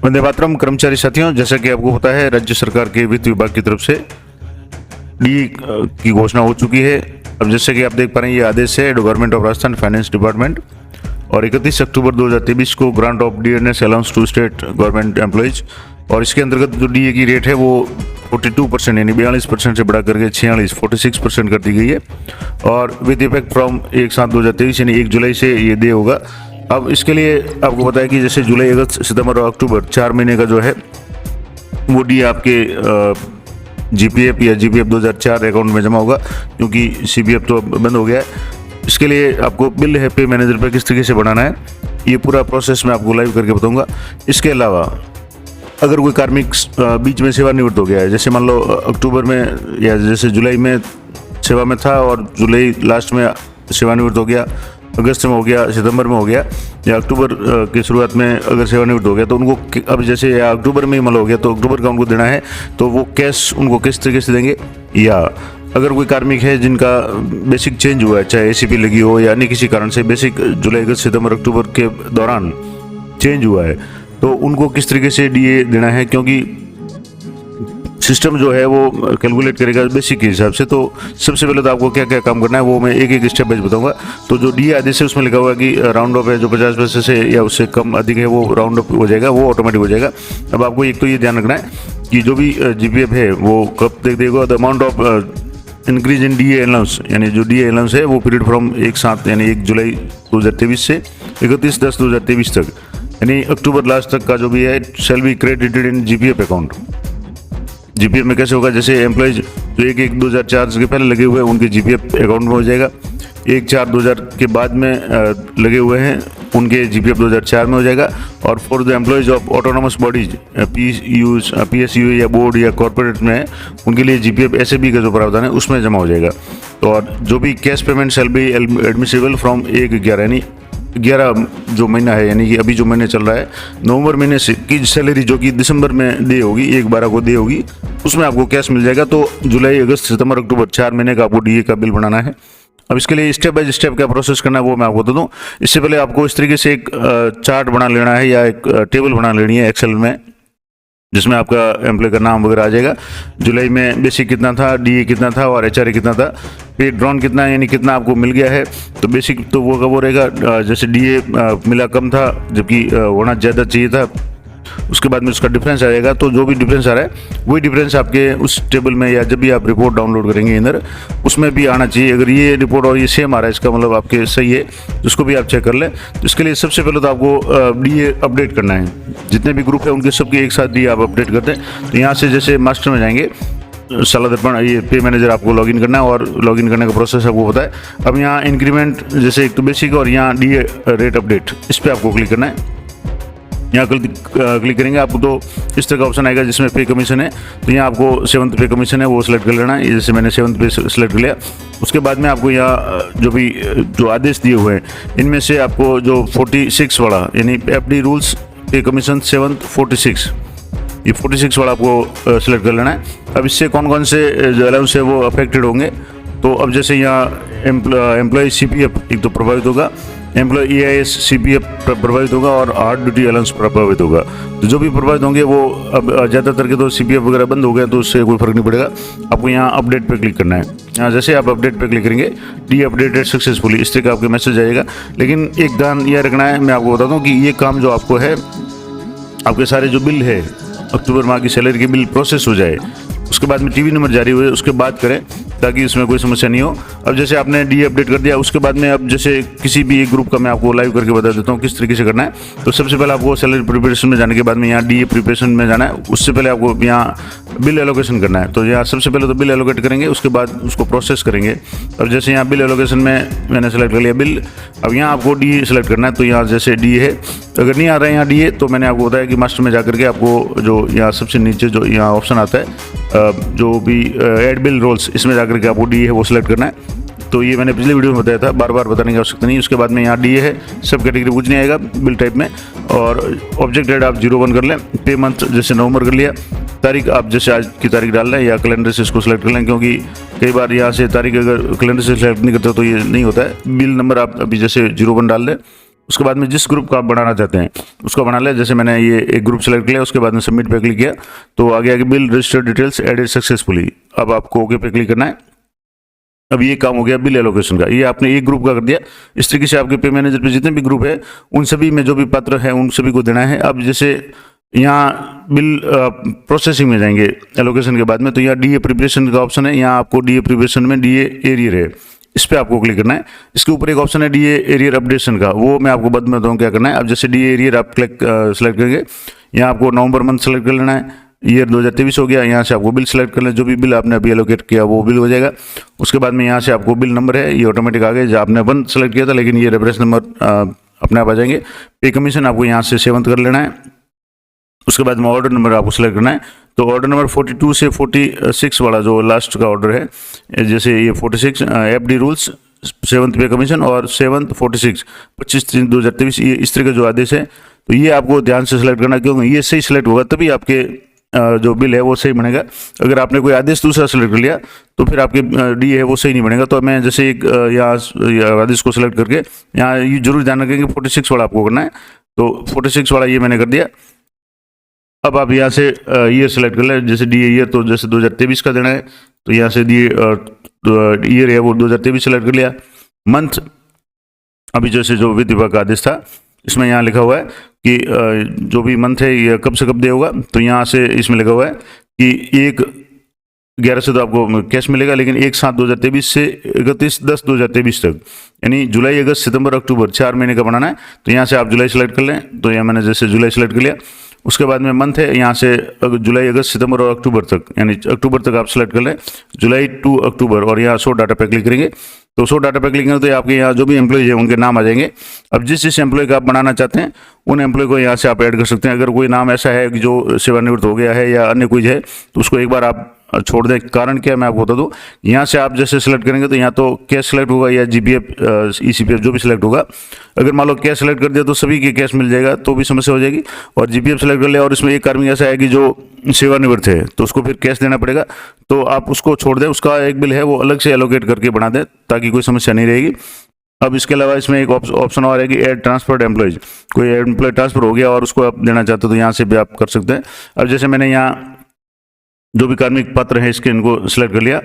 वंदे मातरम। कर्मचारी साथियों, जैसा कि आपको पता है, राज्य सरकार के वित्त विभाग की तरफ से डी की घोषणा हो चुकी है। अब जैसे कि आप देख पा रहे हैं, ये आदेश है government of Rajasthan finance department, और 31 अक्टूबर 2023 को grant of DNS allowance to state government employees, और इसके अंतर्गत जो डीए की रेट है वो 42% यानी 42% से बढ़ा करके 46% कर दी गई है, और विद इफेक्ट फ्रॉम 1/7/2023 यानी 1 जुलाई से ये दे होगा। अब इसके लिए आपको पता है कि जैसे जुलाई, अगस्त, सितंबर और अक्टूबर 4 महीने का जो है वो डी आपके जीपीएफ या जीपीएफ 2004 अकाउंट में जमा होगा, क्योंकि सीपीएफ तो बंद हो गया है। इसके लिए आपको बिल है पे मैनेजर पर किस तरीके से बनाना है, ये पूरा प्रोसेस मैं आपको लाइव करके बताऊंगा। इसके अलावा अगर कोई कार्मिक बीच में सेवानिवृत्त हो गया है, जैसे मान लो अक्टूबर में या जैसे जुलाई में सेवा में था और जुलाई लास्ट में सेवानिवृत्त हो गया, अगस्त में हो गया, सितंबर में हो गया, या अक्टूबर की शुरुआत में अगर सेवानिवृत्त हो गया, तो उनको अब जैसे या अक्टूबर में ही मान लो हो गया तो अक्टूबर का उनको देना है, तो वो कैश उनको किस तरीके से देंगे। या अगर कोई कार्मिक है जिनका बेसिक चेंज हुआ है, चाहे एसीपी लगी हो या अन्य किसी कारण से बेसिक जुलाई, अगस्त, सितंबर, अक्टूबर के दौरान चेंज हुआ है, तो उनको किस तरीके से डीए देना है, क्योंकि सिस्टम जो है वो कैलकुलेट करेगा बेसिक के हिसाब से। तो सबसे पहले तो आपको क्या क्या काम करना है वो मैं एक एक स्टेप बाय बताऊंगा। तो जो डीए आदेश है उसमें लिखा हुआ है कि राउंड ऑफ है, जो 50 पैसे से या उससे कम अधिक है वो राउंड ऑफ हो जाएगा, वो ऑटोमेटिक हो जाएगा। अब आपको एक तो ये ध्यान रखना है कि जो भी जीपीएफ है वो कब तक देगा, the amount of increase in DA allowance, यानी जो डीए अलाउंस है वो पीरियड फ्रॉम 1/7 यानी 1 जुलाई 2023 से 31/10/2023 तक, यानी अक्टूबर लास्ट तक का जो भी है, shall be credited in GPF account. GPF में कैसे होगा, जैसे एम्प्लॉयज जो 1/1/2004 के पहले लगे हुए हैं उनके जीपीएफ अकाउंट में हो जाएगा, 1/4/2000 के बाद में लगे हुए हैं उनके जीपीएफ 2004 में हो जाएगा, और for the employees of autonomous bodies PSU या बोर्ड या कॉर्पोरेट में उनके लिए जीपीएफ एसएबी का जो प्रावधान है उसमें जमा हो जाएगा। तो और जो भी cash payment shall be admissible from 1/11 यानी 11 जो महीना है, यानी कि अभी जो महीने चल रहा है, नवंबर महीने से की सैलरी जो कि दिसंबर में दे होगी, 1/12 को दे होगी, उसमें आपको कैश मिल जाएगा। तो जुलाई, अगस्त, सितंबर, अक्टूबर 4 महीने का आपको डीए का बिल बनाना है। अब इसके लिए स्टेप बाय स्टेप क्या प्रोसेस करना है वो मैं आपको बता दूं। इससे पहले आपको इस तरीके से एक चार्ट बना लेना है या एक टेबल बना लेनी है एक्सेल में, जिसमें आपका एम्प्लॉय का नाम वगैरह आ जाएगा। जुलाई में बेसिक कितना था, डीए कितना था और एचआरए कितना था, पे ड्रॉन कितना, यानी कितना आपको मिल गया है। तो बेसिक तो वो रहेगा, जैसे डीए मिला कम था जबकि होना ज़्यादा चाहिए था, उसके बाद में उसका डिफरेंस आ जाएगा। तो जो भी डिफरेंस आ रहा है वही डिफरेंस आपके उस टेबल में या जब भी आप रिपोर्ट डाउनलोड करेंगे इधर, उसमें भी आना चाहिए। अगर ये रिपोर्ट और ये सेम आ रहा है, इसका मतलब आपके सही है, उसको भी आप चेक कर लें। तो इसके लिए सबसे पहले तो आपको डीए अपडेट करना है। जितने भी ग्रुप है उनके सबके एक साथ डीए आप अपडेट करते हैं। तो यहाँ से जैसे मास्टर में जाएंगे, सलाह दर्पण, ये पे मैनेजर आपको लॉगिन करना है, और लॉगिन करने का प्रोसेस आपको पता है। अब यहाँ इंक्रीमेंट जैसे एक तो बेसिक और यहाँ डीए रेट अपडेट, इस पर आपको क्लिक करना है। यहाँ क्लिक करेंगे आपको तो इस तरह का ऑप्शन आएगा जिसमें पे कमीशन है। तो यहाँ आपको 7th पे कमीशन है वो सिलेक्ट कर लेना है, जैसे मैंने 7th पे सिलेक्ट कर लिया। उसके बाद में आपको यहाँ जो आदेश दिए हुए हैं इनमें से आपको जो 46 वाला यानी एफडी रूल्स पे कमीशन 7th 46, ये 46 वाला आपको सिलेक्ट कर लेना है। अब इससे कौन कौन से जो अलाउंस है वो अफेक्टेड होंगे। तो अब जैसे यहाँ एम्प्लॉय सीपीएफ एक तो प्रभावित होगा, एम्प्लॉय ईआईएस सीपीएफ प्रभावित होगा, और हार्ड ड्यूटी अलाउंस प्रभावित होगा। तो जो भी प्रभावित होंगे वो अब ज़्यादातर के तो सीपीएफ वगैरह बंद हो गया, तो उससे कोई फर्क नहीं पड़ेगा। आपको यहाँ अपडेट पे क्लिक करना है। यहाँ जैसे आप अपडेट पे क्लिक करेंगे, डी अपडेटेड सक्सेसफुली, इस तरह का आपके मैसेज आएगा। लेकिन एक ध्यान यह रखना है, मैं आपको बता दूँ कि ये काम जो आपको है, आपके सारे जो बिल है अक्टूबर माह की सैलरी के बिल प्रोसेस हो जाए, उसके बाद में टीवी नंबर जारी हुए उसके बाद करें, ताकि इसमें कोई समस्या नहीं हो। अब जैसे आपने डी अपडेट कर दिया, उसके बाद में अब जैसे किसी भी एक ग्रुप का मैं आपको लाइव करके बता देता हूँ किस तरीके से करना है। तो सबसे पहले आपको सैलरी प्रिपरेशन में जाने के बाद में यहाँ डी प्रिपरेशन में जाना है। उससे पहले आपको यहाँ बिल एलोकेशन करना है। तो यहाँ सबसे पहले तो बिल एलोकेट करेंगे, उसके बाद उसको प्रोसेस करेंगे। और जैसे यहाँ बिल एलोकेशन में मैंने सेलेक्ट कर लिया बिल, अब यहाँ आपको डी सेलेक्ट करना है। तो यहाँ जैसे डी है, अगर नहीं आ रहा है यहाँ डी, तो मैंने आपको बताया कि मास्टर में जाकर के आपको जो यहाँ सबसे नीचे जो यहाँ ऑप्शन आता है जो भी एड बिल रोल्स, इसमें जाकर के आपको डी है वो सिलेक्ट करना है। तो ये मैंने पिछले वीडियो में बताया था, बार बार बताने की आवश्यकता नहीं। उसके बाद में यहाँ डी है, सब कैटेगरी कुछ नहीं आएगा बिल टाइप में, और ऑब्जेक्ट डेट आप 01 कर लें, पे मंथ जैसे नवंबर कर लिया, तारीख आप जैसे आज की तारीख डाल लें या कैलेंडर से इसको सिलेक्ट कर लें, क्योंकि कई बार यहाँ से तारीख अगर कैलेंडर से सिलेक्ट नहीं करते तो ये नहीं होता है। बिल नंबर आप अभी जैसे 01 डाल दें, उसके बाद में जिस ग्रुप का आप बनाना चाहते हैं उसको बना लें। जैसे मैंने ये एक ग्रुप सेलेक्ट किया, उसके बाद में सबमिट पे क्लिक किया तो आगे bill registered details added successfully. अब आपको ओके पे क्लिक करना है। अब ये काम हो गया बिल एलोकेशन का, ये आपने एक ग्रुप का कर दिया। इस तरीके से आपके पे मैनेजर पे जितने भी ग्रुप है उन सभी में जो भी पत्र है उन सभी को देना है। अब जैसे यहाँ बिल प्रोसेसिंग में जाएंगे एलोकेशन के बाद में, तो यहाँ डीए प्रिपरेशन का ऑप्शन है। यहाँ आपको डीए प्रिपरेशन में डीए एरियर है, इस पर आपको क्लिक करना है। इसके ऊपर एक ऑप्शन है डीए एरियर अपडेशन का, वो मैं आपको बाद में बताऊँ क्या करना है। अब जैसे डीए एरियर आप सेलेक्ट करेंगे, यहाँ आपको नवंबर मंथ सेलेक्ट कर लेना है। ईयर 2023 हो गया। यहाँ से आपको बिल सेलेक्ट कर लें, जो भी बिल आपने अभी एलोकेट किया वो बिल हो जाएगा। उसके बाद में यहाँ से आपको बिल नंबर है, ये ऑटोमेटिक आ गया। जो आपने 1 सेलेक्ट किया था लेकिन ये रेफरेंस नंबर अपने आप आ जाएंगे। पे कमीशन आपको यहाँ से 7 कर लेना है। उसके बाद में ऑर्डर नंबर आपको सेलेक्ट करना है। तो ऑर्डर नंबर 42 से 46 वाला जो लास्ट का ऑर्डर है, जैसे ये 46 FD रूल्स 7th पे कमीशन और 7th 46 25/3/2023, ये इस तरह का जो आदेश है तो ये आपको ध्यान से सेलेक्ट करना, क्योंकि ये सही सेलेक्ट होगा तभी आपके जो बिल है वो सही बनेगा। अगर आपने कोई आदेश दूसरा सेलेक्ट कर लिया तो फिर आपके डी है वो सही नहीं बनेगा। तो मैं जैसे एक यहाँ आदेश को सेलेक्ट करके यहाँ ये जरूर ध्यान रखें कि 46 वाला आपको करना है। तो 46 वाला ये मैंने कर दिया। अब आप यहाँ से ईयर सेलेक्ट कर लें, जैसे डी ईयर तो जैसे 2023 का देना है तो यहाँ से डी ईयर है वो 2023 सेलेक्ट कर लिया। मंथ अभी जैसे जो वित्त विभाग का आदेश था इसमें यहाँ लिखा हुआ है कि जो भी मंथ है ये कब से कब दे होगा, तो यहाँ से इसमें लिखा हुआ है कि 1/11 से तो आपको कैश मिलेगा, लेकिन 1/7/2023 से 31/10/2023 तक, यानी जुलाई अगस्त सितंबर अक्टूबर 4 महीने का बनाना है। तो यहाँ से आप जुलाई सेलेक्ट कर लें। तो यहाँ मैंने जैसे जुलाई सेलेक्ट कर लिया। उसके बाद में मंथ है, यहाँ से जुलाई अगस्त सितंबर और अक्टूबर तक, यानी अक्टूबर तक आप सेलेक्ट कर लें, जुलाई टू अक्टूबर, और यहाँ शो डाटा पे क्लिक करेंगे। तो शो डाटा पे क्लिक करें तो आपके यहाँ जो भी एम्प्लॉय है उनके नाम आ जाएंगे। अब जिस एम्प्लॉय का आप बनाना चाहते हैं उन एम्प्लॉय को यहाँ से आप ऐड कर सकते हैं। अगर कोई नाम ऐसा है कि जो सेवानिवृत्त हो गया है या अन्य कोई है तो उसको एक बार आप छोड़ दें। कारण क्या मैं आपको बता दूं, यहाँ से आप जैसे सेलेक्ट करेंगे तो यहाँ तो कैश सेलेक्ट होगा या GPF ECPF जो भी सिलेक्ट होगा। अगर मान लो कैश सेलेक्ट कर दिया तो सभी के कैश मिल जाएगा, तो भी समस्या हो जाएगी। और GPF सेलेक्ट कर लिया और इसमें एक कार्मिक ऐसा है कि जो सेवानिवृत्त है तो उसको फिर कैश देना पड़ेगा, तो आप उसको छोड़ दें। उसका एक बिल है वो अलग से एलोकेट करके बना दें ताकि कोई समस्या नहीं रहेगी। अब इसके अलावा इसमें एक ऑप्शन और है कि एड ट्रांसफर्ड एम्प्लॉयज, कोई एम्प्लॉय ट्रांसफर हो गया और उसको आप देना चाहते हो तो यहाँ से भी आप कर सकते हैं। अब जैसे मैंने यहाँ जो भी कार्मिक पत्र है इसके इनको सिलेक्ट कर लिया,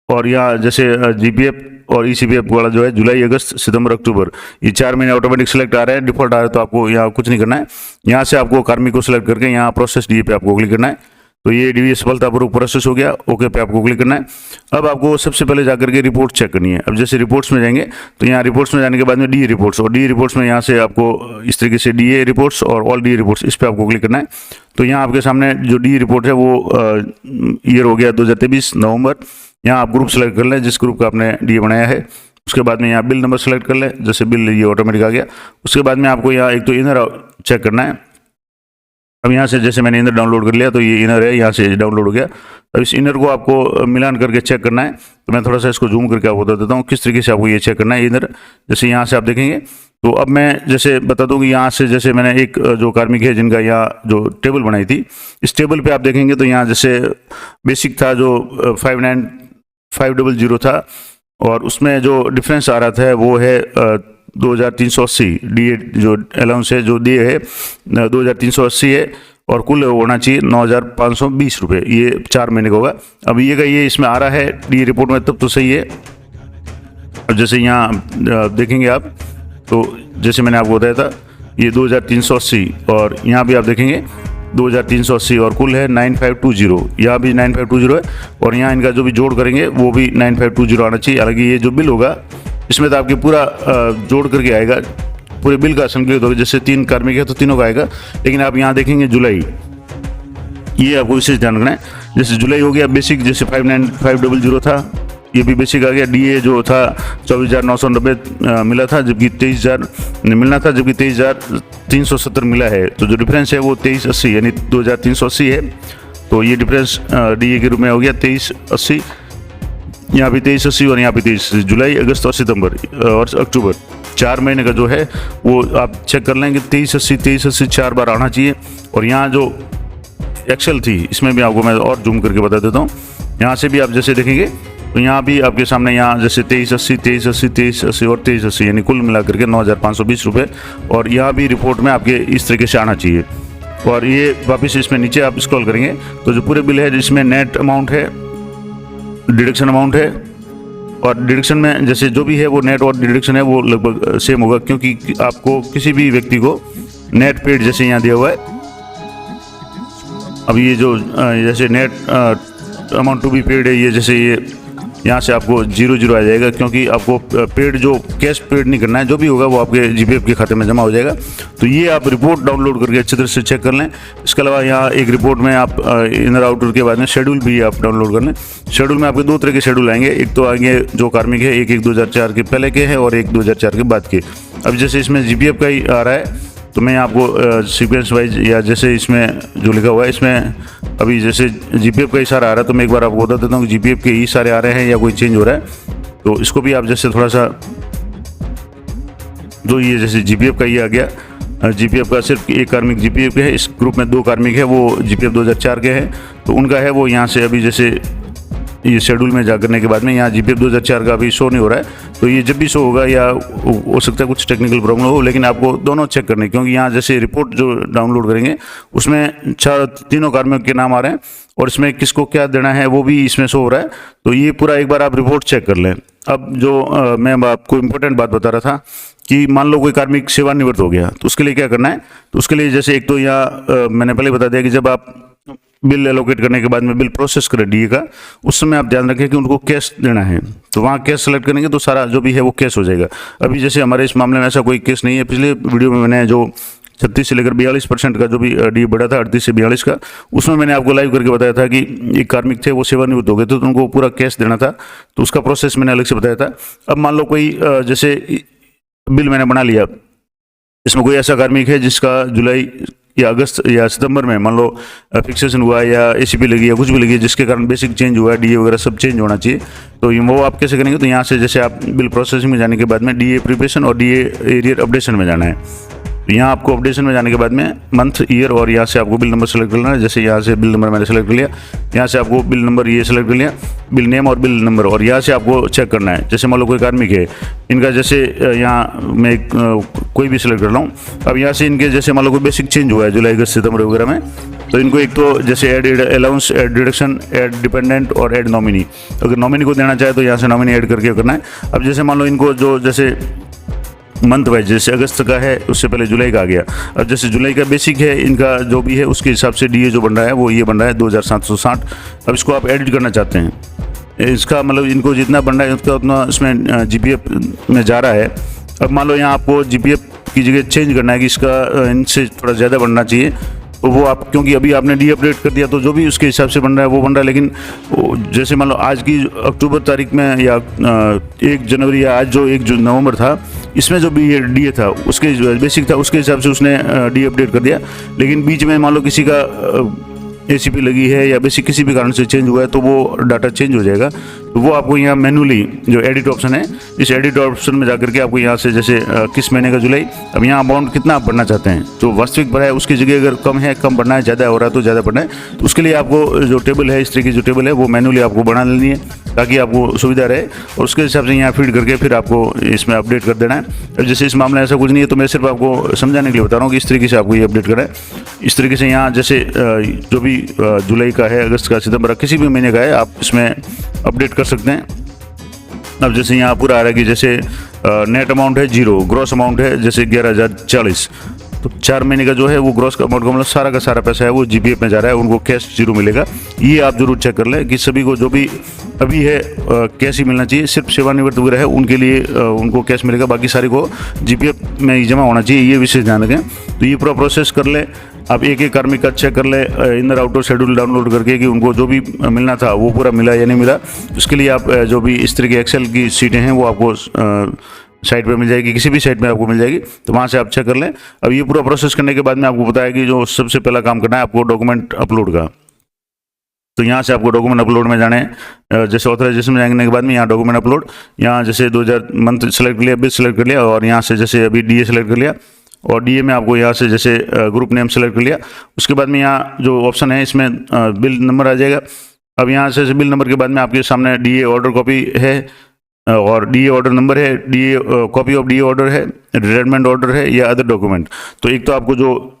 और यहाँ जैसे GPF और ECPF वाला जो है जुलाई अगस्त सितंबर अक्टूबर, ये 4 महीने ऑटोमेटिक सिलेक्ट आ रहे हैं, डिफॉल्ट आ रहा है, तो आपको यहाँ कुछ नहीं करना है। यहाँ से आपको कार्मिक को सिलेक्ट करके यहाँ प्रोसेस DA पे आपको क्लिक करना है। तो ये DA सफलतापूर्वक प्रोसेस हो गया, ओके पे आपको क्लिक करना है। अब आपको सबसे पहले जाकर के रिपोर्ट चेक करनी है। अब जैसे रिपोर्ट्स में जाएंगे तो यहाँ रिपोर्ट्स में जाने के बाद में DA रिपोर्ट्स, और DA रिपोर्ट्स में यहाँ से आपको इस तरीके से DA रिपोर्ट्स और ऑल DA रिपोर्ट्स, इस पर आपको क्लिक करना है। तो यहाँ आपके सामने जो DA रिपोर्ट है वो ईयर हो गया 2023 नवंबर। यहाँ आप ग्रुप सेलेक्ट कर लें जिस ग्रुप का आपने DA बनाया है। उसके बाद में यहाँ बिल नंबर सेलेक्ट कर लें, जैसे बिल ये ऑटोमेटिक आ गया। उसके बाद में आपको यहाँ एक तो इनर चेक करना है। अब यहाँ से जैसे मैंने इनर डाउनलोड कर लिया तो ये इनर है, यहाँ से डाउनलोड हो गया। अब इस इनर को आपको मिलान करके चेक करना है। तो मैं थोड़ा सा इसको जूम करके आपको बता देता हूँ किस तरीके से आपको ये चेक करना है इनर। जैसे यहाँ से आप देखेंगे तो अब मैं जैसे बता दूँ कि यहाँ से जैसे मैंने एक जो कार्मिक है जिनका यहाँ जो टेबल बनाई थी, इस टेबल पे आप देखेंगे तो यहाँ जैसे बेसिक था जो 59500 था, और उसमें जो डिफरेंस आ रहा था वो है 2380 DA जो अलाउंस है जो दिए है 2380 है, और कुल होना चाहिए 9520 रुपये, ये 4 महीने का होगा। अब ये इसमें आ रहा है DA रिपोर्ट में, तब तो सही है। अब जैसे यहाँ देखेंगे आप तो जैसे मैंने आपको बताया था ये 2380, और यहाँ भी आप देखेंगे 2380, और कुल है 9520, यहाँ भी 9520 है, और यहाँ इनका जो भी जोड़ करेंगे वो भी 9520 आना चाहिए। हालांकि ये जो बिल होगा इसमें तो आपके पूरा जोड़ करके आएगा, पूरे बिल का संकलित होगा। जैसे 3 कार्मिक है तो तीनों का आएगा, लेकिन आप यहाँ देखेंगे जुलाई, ये आपको विशेष ध्यान रखना है। जैसे जुलाई हो गया बेसिक, जैसे 59500 था, ये भी बेसिक आ गया। DA जो था 24,990 मिला था, जबकि 23,000 मिलना था, जबकि 23,370 मिला है। तो जो डिफरेंस है वो 2380 यानी 2380 है। तो ये डिफरेंस DA के रूप में हो गया 2380, यहाँ भी 2380 और यहाँ भी 2380। जुलाई अगस्त और सितंबर और अक्टूबर 4 महीने का जो है वो आप चेक कर लेंगे। 2380 4 बार आना चाहिए। और यहाँ जो एक्सेल थी इसमें भी आपको मैं और जूम करके बता देता हूँ। यहाँ से भी आप जैसे देखेंगे तो यहाँ भी आपके सामने यहाँ जैसे 2380, 2380, 2380 और 2380 यानी कुल मिला करके 9520 रुपये। और यहाँ भी रिपोर्ट में आपके इस तरीके से आना चाहिए। और ये वापस इसमें नीचे आप स्क्रॉल करेंगे तो जो पूरे बिल है जिसमें नेट अमाउंट है, डिडक्शन अमाउंट है, और डिडक्शन में जैसे जो भी है वो नेट और डिडक्शन है वो लगभग सेम होगा, क्योंकि आपको किसी भी व्यक्ति को नेट पेड जैसे यहाँ दिया हुआ है। अब ये जो जैसे net amount to be paid है, ये जैसे ये यहाँ से आपको 00 आ जाएगा, क्योंकि आपको पेड जो कैश पेड नहीं करना है, जो भी होगा वो आपके जीपीएफ के खाते में जमा हो जाएगा। तो ये आप रिपोर्ट डाउनलोड करके अच्छी तरह से चेक कर लें। इसके अलावा यहाँ एक रिपोर्ट में आप इनर आउटर के बाद में शेड्यूल भी आप डाउनलोड कर लें। शेड्यूल में आपके 2 तरह के शेड्यूल आएंगे, एक तो आएंगे जो कार्मिक है, एक 2004 के पहले के हैं और एक 2004 के बाद के। अब जैसे इसमें जीपीएफ का ही आ रहा है तो मैं आपको सीक्वेंस वाइज या जैसे इसमें जो लिखा हुआ है इसमें अभी जैसे जीपीएफ का ही सारा आ रहा है, तो मैं एक बार आपको बता देता हूँ कि जीपीएफ के ही सारे आ रहे हैं या कोई चेंज हो रहा है। तो इसको भी आप जैसे थोड़ा सा, जो ये जैसे जीपीएफ का ये आ गया, जीपीएफ का सिर्फ एक कार्मिक जीपीएफ के है, इस ग्रुप में 2 कार्मिक है वो जीपीएफ 2004 के हैं, तो उनका है वो यहाँ से अभी जैसे ये शेड्यूल में जा करने के बाद में यहाँ जीपीएफ 2004 का अभी शो नहीं हो रहा है। तो ये जब भी शो होगा या हो सकता है कुछ टेक्निकल प्रॉब्लम हो, लेकिन आपको दोनों चेक करने, क्योंकि यहाँ जैसे रिपोर्ट जो डाउनलोड करेंगे उसमें 3 कार्मिक के नाम आ रहे हैं और इसमें किसको क्या देना है वो भी इसमें शो हो रहा है। तो ये पूरा एक बार आप रिपोर्ट चेक कर लें। अब जो मैं आपको इम्पोर्टेंट बात बता रहा था कि मान लो कोई कार्मिक सेवानिवृत्त हो गया तो उसके लिए क्या करना है। तो उसके लिए जैसे एक तो यहाँ मैंने पहले बता दिया कि जब आप बिल एलोकेट करने के बाद में बिल प्रोसेस करें डीए का, उस समय आप ध्यान रखें कि उनको कैश देना है, तो वहाँ कैश सेलेक्ट करेंगे तो सारा जो भी है वो कैश हो जाएगा। अभी जैसे हमारे इस मामले में ऐसा कोई केस नहीं है। पिछले वीडियो में मैंने जो 36 से लेकर 42% का जो भी डीए बढ़ा था 38 से 42 का, उसमें मैंने आपको लाइव करके बताया था कि एक कार्मिक थे वो सेवानिवृत्त हो गए थे तो उनको पूरा कैश देना था, तो उसका प्रोसेस मैंने अलग से बताया था। अब मान लो कोई जैसे बिल मैंने बना लिया, इसमें कोई ऐसा कार्मिक है जिसका जुलाई या अगस्त या सितंबर में मान लो फिक्सेशन हुआ या एसीपी लगी या कुछ भी लगी, जिसके कारण बेसिक चेंज हुआ है, डीए वगैरह सब चेंज होना चाहिए। तो वो आप कैसे करेंगे, तो यहाँ से जैसे आप बिल प्रोसेसिंग में जाने के बाद में डीए प्रिपरेशन और डीए एरियर अपडेशन में जाना है। तो यहाँ आपको अपडेशन में जाने के बाद में मंथ, ईयर और यहाँ से आपको बिल नंबर सेलेक्ट करना है। जैसे यहाँ से बिल नंबर मैंने सेलेक्ट कर लिया, यहाँ से आपको बिल नंबर ये सेलेक्ट कर लिया, बिल नेम और बिल नंबर, और यहाँ से आपको चेक करना है। जैसे मान लो कोई कार्मिक है, इनका जैसे यहाँ मैं कोई भी सिलेक्ट कर रहा हूँ। अब यहाँ से इनके जैसे मान लो कोई बेसिक चेंज हुआ है जुलाई अगस्त सितंबर वगैरह में, तो इनको एक तो जैसे add allowance, add deduction, add dependent और ऐड नॉमिनी, अगर नॉमिनी को देना चाहे तो यहाँ से नॉमिनी ऐड करके करना है। अब जैसे मान लो इनको जो जैसे मंथ वाइज जैसे अगस्त का है उससे पहले जुलाई का आ गया। अब जैसे जुलाई का बेसिक है इनका जो भी है उसके हिसाब से डीए जो बन रहा है वो ये बन रहा है 2760। अब इसको आप एडिट करना चाहते हैं, इसका मतलब इनको जितना बन रहा है उसका उतना इसमें जीपीएफ में जा रहा है। अब मान लो यहाँ आपको जीपीएफ की जगह चेंज करना है कि इसका इनसे थोड़ा ज़्यादा बनना चाहिए, तो वो आप क्योंकि अभी आपने डी अपडेट कर दिया तो जो भी उसके हिसाब से बन रहा है वो बन रहा है। लेकिन जैसे मान लो आज की अक्टूबर तारीख में या 1 जनवरी या आज जो 1 नवंबर था, इसमें जो भी डी था उसके जो बेसिक था उसके हिसाब से उसने डी अपडेट कर दिया। लेकिन बीच में मान लो किसी का एसीपी लगी है या बेसिक किसी भी कारण से चेंज हुआ है तो वो डाटा चेंज हो जाएगा। तो वो आपको यहाँ मैनुअली जो एडिट ऑप्शन है, इस एडिट ऑप्शन में जाकर के आपको यहाँ से जैसे किस महीने का जुलाई, अब यहाँ अमाउंट कितना आप भरना चाहते हैं, जो वास्तविक भरा है उसकी जगह अगर कम है कम भरना है, ज़्यादा हो रहा है तो ज़्यादा भरना है। तो उसके लिए आपको जो टेबल है, इस तरह की जो टेबल है वो मैनुअली आपको बना लेनी है ताकि आपको सुविधा रहे, और उसके हिसाब से यहाँ फीड करके फिर आपको इसमें अपडेट कर देना है। अब जैसे इस मामले में ऐसा कुछ नहीं है तो मैं सिर्फ आपको समझाने के लिए बता रहा हूँ कि इस तरीके से आपको ये अपडेट करना है। इस तरीके से यहाँ जैसे जो भी जुलाई का है, अगस्त का, सितंबर, किसी भी महीने का है आप इसमें अपडेट कर सकते हैं। अब जैसे यहाँ पूरा आ रहा है कि जैसे नेट अमाउंट है 0, ग्रॉस अमाउंट है जैसे 11,040, तो 4 महीने का जो है वो ग्रॉस अमाउंट का मतलब सारा का सारा पैसा है वो जीपीएफ में जा रहा है, उनको कैश 0 मिलेगा। ये आप जरूर चेक कर लें कि सभी को जो भी अभी है कैश ही मिलना चाहिए। सिर्फ सेवानिवृत्त वगैरह है उनके लिए उनको कैश मिलेगा, बाकी सारे को जीपीएफ में ही जमा होना चाहिए, ये विशेष ध्यान रखें। तो ये पूरा प्रोसेस कर लें आप, एक एक कार्मिक का चेक कर ले इनर आउटर शेड्यूल डाउनलोड करके कि उनको जो भी मिलना था वो पूरा मिला या नहीं मिला। उसके लिए आप जो भी इस तरह की एक्सेल की सीटें हैं वो आपको साइट पे मिल जाएगी, किसी भी साइट में आपको मिल जाएगी, तो वहाँ से आप चेक कर लें। अब ये पूरा प्रोसेस करने के बाद में आपको बताया कि जो सबसे पहला काम करना है आपको डॉक्यूमेंट अपलोड का। तो यहाँ से आपको डॉक्यूमेंट अपलोड में जाने, जैसे ऑथराइजेशन में जाने के बाद में यहाँ डॉक्यूमेंट अपलोड, यहाँ जैसे 2000 मंथ सेलेक्ट कर लिया, बिल सेलेक्ट कर लिया, और यहाँ से जैसे अभी डीए सेलेक्ट कर लिया, और डीए में आपको यहाँ से जैसे ग्रुप नेम सेलेक्ट कर लिया। उसके बाद में यहाँ जो ऑप्शन है इसमें बिल नंबर आ जाएगा, अब यहाँ से बिल नंबर के बाद में आपके सामने डीए ऑर्डर कॉपी है और डीए ऑर्डर नंबर है, DA copy of DA order है, रिटायरमेंट ऑर्डर है या अदर डॉक्यूमेंट। तो एक तो आपको जो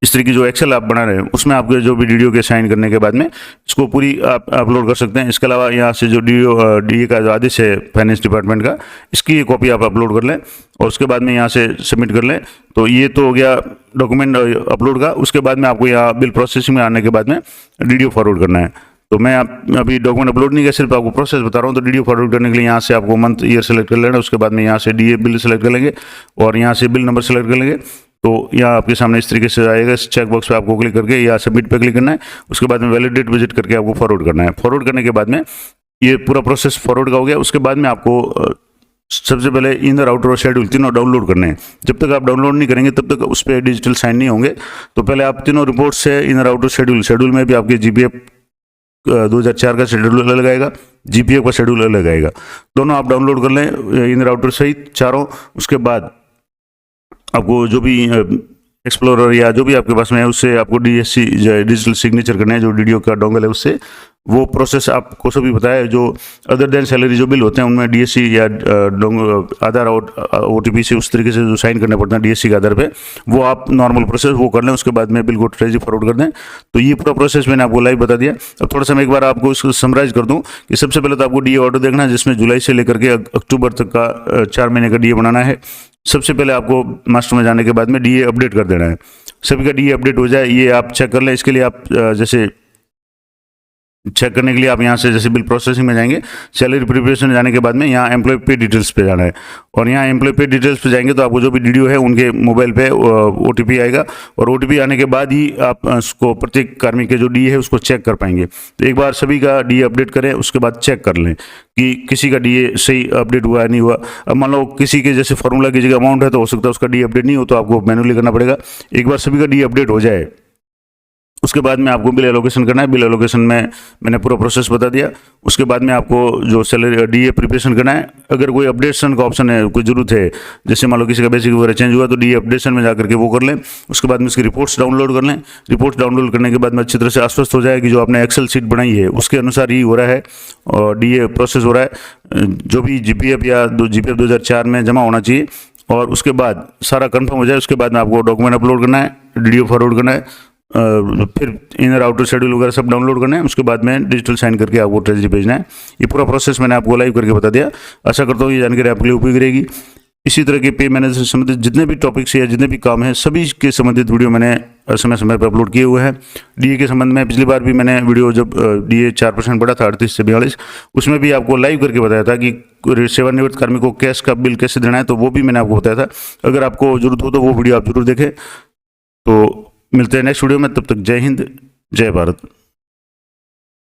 इस तरह की जो एक्सेल आप बना रहे हैं उसमें आपके जो भी डीडीओ के साइन करने के बाद में इसको पूरी आप अपलोड कर सकते हैं। इसके अलावा यहाँ से जो डीए का जो आदेश है फाइनेंस डिपार्टमेंट का, इसकी एक कॉपी आप अपलोड कर लें और उसके बाद में यहाँ से सबमिट कर लें। तो ये तो हो गया डॉक्यूमेंट अपलोड का। उसके बाद में आपको यहाँ बिल प्रोसेसिंग में आने के बाद में डीडीओ फॉरवर्ड करना है। तो मैं अभी डॉक्यूमेंट अपलोड नहीं किया, सिर्फ आपको प्रोसेस बता रहा हूँ। तो डीडीओ फॉरवर्ड करने के लिए यहाँ से आपको मंथ ईयर सेलेक्ट कर लेना, उसके बाद में यहाँ से डीए बिल सेलेक्ट कर लेंगे और यहाँ से बिल नंबर सेलेक्ट कर लेंगे। तो यहाँ आपके सामने इस तरीके से आएगा। इस चेक बॉक्स पे आपको क्लिक करके या सबमिट पे क्लिक करना है। उसके बाद में वैलिडेट विजिट करके आपको फॉरवर्ड करना है। फॉरवर्ड करने के बाद में ये पूरा प्रोसेस फॉरवर्ड का हो गया। उसके बाद में आपको सबसे पहले इनर आउटर और शेड्यूल तीनों डाउनलोड करने हैं। जब तक आप डाउनलोड नहीं करेंगे तब तक उस पर डिजिटल साइन नहीं होंगे। तो पहले आप तीनों रिपोर्ट से इनर आउटर शेड्यूल में भी आपके जीपीएफ 2004 का शेड्यूल अलग आएगा, जीपीएफ का शेड्यूल अलग आएगा। दोनों आप डाउनलोड कर लें इनर आउटर सहित चारों। उसके बाद आपको जो भी एक्सप्लोरर या जो भी आपके पास में है उससे आपको डीएससी डिजिटल सिग्नेचर करना है। जो डीडीओ का डोंगल है उससे वो प्रोसेस आपको सभी पता है। जो अदर देन सैलरी जो बिल होते हैं उनमें डीएससी या आधार ओटीपी से उस तरीके से जो साइन करने पड़ते हैं डीएससी के आधार पे, वो आप नॉर्मल प्रोसेस वो कर लें। उसके बाद में बिल को ट्रेजरी फॉरवर्ड कर दें। तो ये पूरा प्रोसेस मैंने आपको लाइव बता दिया। अब थोड़ा सा मैं एक बार आपको इसको समराइज कर दूं कि सबसे पहले तो आपको डीए ऑर्डर देखना है जिसमें जुलाई से लेकर के अक्टूबर तक का 4 महीने का डीए बनाना है। सबसे पहले आपको मास्टर में जाने के बाद में डीए अपडेट कर देना है। सभी का डीए अपडेट हो जाए ये आप चेक कर लें। इसके लिए आप जैसे चेक करने के लिए आप यहाँ से जैसे बिल प्रोसेसिंग में जाएंगे, सैलरी प्रिपरेशन में जाने के बाद में यहाँ एम्प्लॉय पे डिटेल्स पे जाना है और यहाँ एम्प्लॉय पे डिटेल्स पे जाएंगे तो आपको जो भी डीडीओ है उनके मोबाइल पे ओटीपी आएगा और ओटीपी आने के बाद ही आप उसको प्रत्येक कार्मिक के जो डीए है उसको चेक कर पाएंगे। तो एक बार सभी का डीए अपडेट करें, उसके बाद चेक कर लें कि किसी का डीए सही अपडेट हुआ है नहीं हुआ। अब मान लो किसी के जैसे फॉर्मूला की जगह अमाउंट है तो हो सकता है उसका डीए अपडेट नहीं हो, तो आपको मैनुअली करना पड़ेगा। एक बार सभी का डीए अपडेट हो जाए उसके बाद में आपको बिल एलोकेशन करना है। बिल एलोकेशन में मैंने पूरा प्रोसेस बता दिया। उसके बाद में आपको जो सैलरी डीए प्रिपरेशन करना है, अगर कोई अपडेशन का ऑप्शन है, कोई जरूरत है, जैसे मान लो किसी का बेसिक वगैरह चेंज हुआ तो डीए अपडेशन में जाकर के वो कर लें। उसके बाद में उसकी रिपोर्ट्स डाउनलोड कर लें। रिपोर्ट्स डाउनलोड करने के बाद में अच्छी तरह से आश्वस्त हो जाए कि जो आपने एक्सेल शीट बनाई है उसके अनुसार ही हो रहा है और डीए प्रोसेस हो रहा है जो भी जीपीएफ या जीपीएफ 2004 में जमा होना चाहिए। और उसके बाद सारा कंफर्म हो जाए उसके बाद में आपको डॉक्यूमेंट अपलोड करना है, डीडीओ फॉरवर्ड करना है, फिर इनर आउटर शेड्यूल वगैरह सब डाउनलोड करना है। उसके बाद में डिजिटल साइन करके आपको ट्रेजरी भेजना है। ये पूरा प्रोसेस मैंने आपको लाइव करके बता दिया। आशा करता हूँ ये जानकारी आपके लिए उपयोगी रहेगी। इसी तरह के पे मैनेजर से संबंधित जितने भी टॉपिक्स या जितने भी काम हैं सभी के संबंधित वीडियो मैंने समय समय पर अपलोड किए हुए हैं। डीए के संबंध में पिछली बार भी मैंने वीडियो जब डीए 4% बढ़ा था 38 से 42, उसमें भी आपको लाइव करके बताया था कि सेवानिवृत्त कार्मिक को कैश का बिल कैसे देना है, तो वो भी मैंने आपको बताया था। अगर आपको जरूरत हो तो वो वीडियो आप जरूर देखें। तो मिलते हैं नेक्स्ट वीडियो में, तब तक जय हिंद, जय भारत।